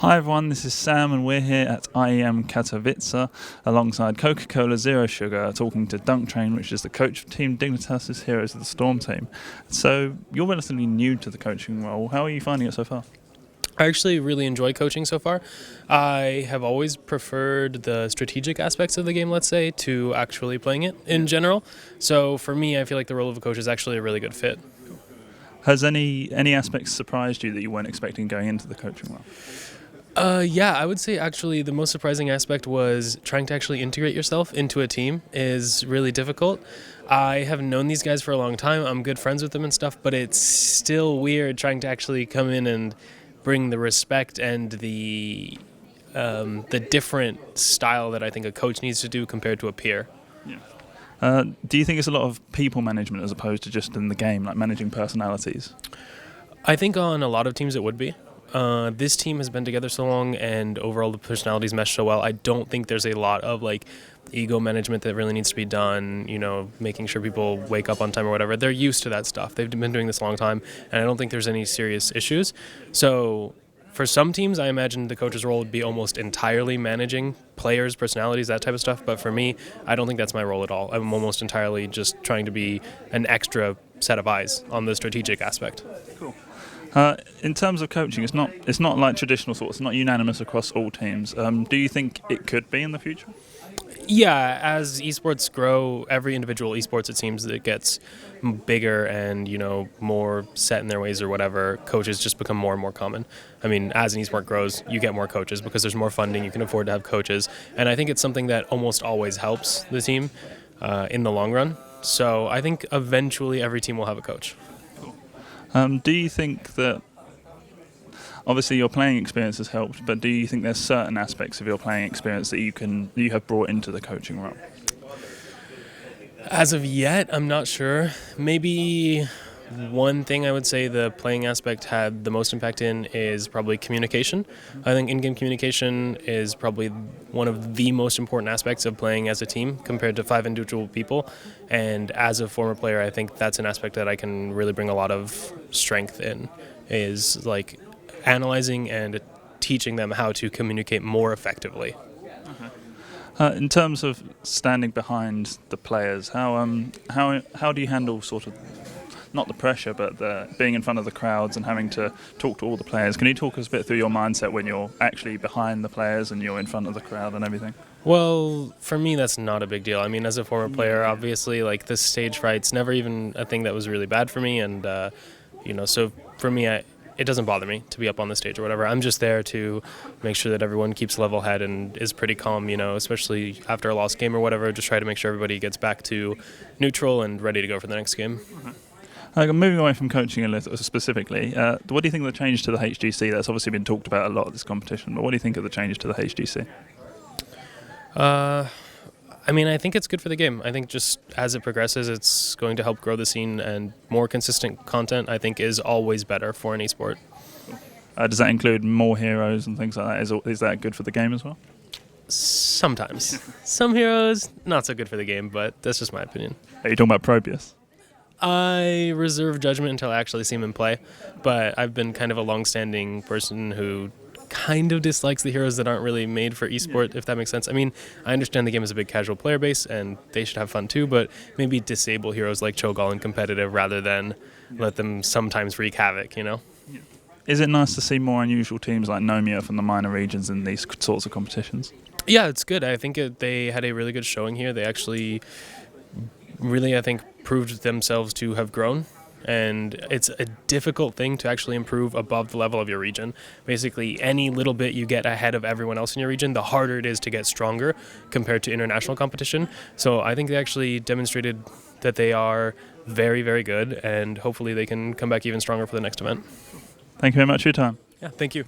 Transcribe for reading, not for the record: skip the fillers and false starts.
Hi everyone, this is Sam and we're here at IEM Katowice alongside Coca-Cola Zero Sugar talking to DunkTrain, which is the coach of Team Dignitas Heroes of the Storm team. So you're relatively new to the coaching role. How are you finding it so far? I actually really enjoy coaching so far. I have always preferred the strategic aspects of the game, let's say, to actually playing it in general. So for me, I feel like the role of a coach is actually a really good fit. Has any aspects surprised you that you weren't expecting going into the coaching role? Yeah, I would say actually the most surprising aspect was trying to actually integrate yourself into a team is really difficult. I have known these guys for a long time. I'm good friends with them and stuff, but it's still weird trying to actually come in and bring the respect and the different style that I think a coach needs to do compared to a peer. Yeah. Do you think it's a lot of people management as opposed to just in the game, like managing personalities? I think on a lot of teams it would be. This team has been together so long and overall the personalities mesh so well. I don't think there's a lot of ego management that really needs to be done, making sure people wake up on time or whatever. They're used to that stuff. They've been doing this a long time and I don't think there's any serious issues. So for some teams, I imagine the coach's role would be almost entirely managing players, personalities, that type of stuff. But for me, I don't think that's my role at all. I'm almost entirely just trying to be an extra set of eyes on the strategic aspect. Cool. In terms of coaching, it's not like traditional sports. It's not unanimous across all teams. Do you think it could be in the future? Yeah, as esports grow, every individual esports, it seems that it gets bigger and more set in their ways or whatever. Coaches just become more and more common. I mean, as an esport grows, you get more coaches because there's more funding. You can afford to have coaches, and I think it's something that almost always helps the team in the long run. So I think eventually every team will have a coach. Do you think that, obviously your playing experience has helped, but do you think there's certain aspects of your playing experience that you have brought into the coaching role? As of yet, I'm not sure. Maybe one thing I would say the playing aspect had the most impact in is probably communication. I think in-game communication is probably one of the most important aspects of playing as a team compared to 5 individual people. And as a former player, I think that's an aspect that I can really bring a lot of strength in, is analyzing and teaching them how to communicate more effectively. In terms of standing behind the players, how do you handle sort of not the pressure, but being in front of the crowds and having to talk to all the players? Can you talk us a bit through your mindset when you're actually behind the players and you're in front of the crowd and everything? Well, for me, that's not a big deal. I mean, as a former player, obviously, the stage fright's never even a thing that was really bad for me, and so for me, it doesn't bother me to be up on the stage or whatever. I'm just there to make sure that everyone keeps level head and is pretty calm, especially after a lost game or whatever. Just try to make sure everybody gets back to neutral and ready to go for the next game. Moving away from coaching a little specifically, what do you think of the change to the HTC? That's obviously been talked about a lot at this competition, but what do you think of the change to the HTC? I mean, I think it's good for the game. I think just as it progresses, it's going to help grow the scene, and more consistent content, I think, is always better for an esport. Does that include more heroes and things like that? Is that good for the game as well? Sometimes. Some heroes, not so good for the game, but that's just my opinion. Are you talking about Probius? I reserve judgment until I actually see him in play, but I've been kind of a long-standing person who kind of dislikes the heroes that aren't really made for esport, if that makes sense. I mean, I understand the game is a big casual player base, and they should have fun too, but maybe disable heroes like Cho'Gall in competitive rather than let them sometimes wreak havoc, Is it nice to see more unusual teams like Nomia from the minor regions in these sorts of competitions? Yeah, it's good. I think they had a really good showing here. They actually really, I think, proved themselves to have grown. And it's a difficult thing to actually improve above the level of your region. Basically, any little bit you get ahead of everyone else in your region, the harder it is to get stronger compared to international competition. So I think they actually demonstrated that they are very, very good, and hopefully they can come back even stronger for the next event. Thank you very much for your time. Yeah, thank you.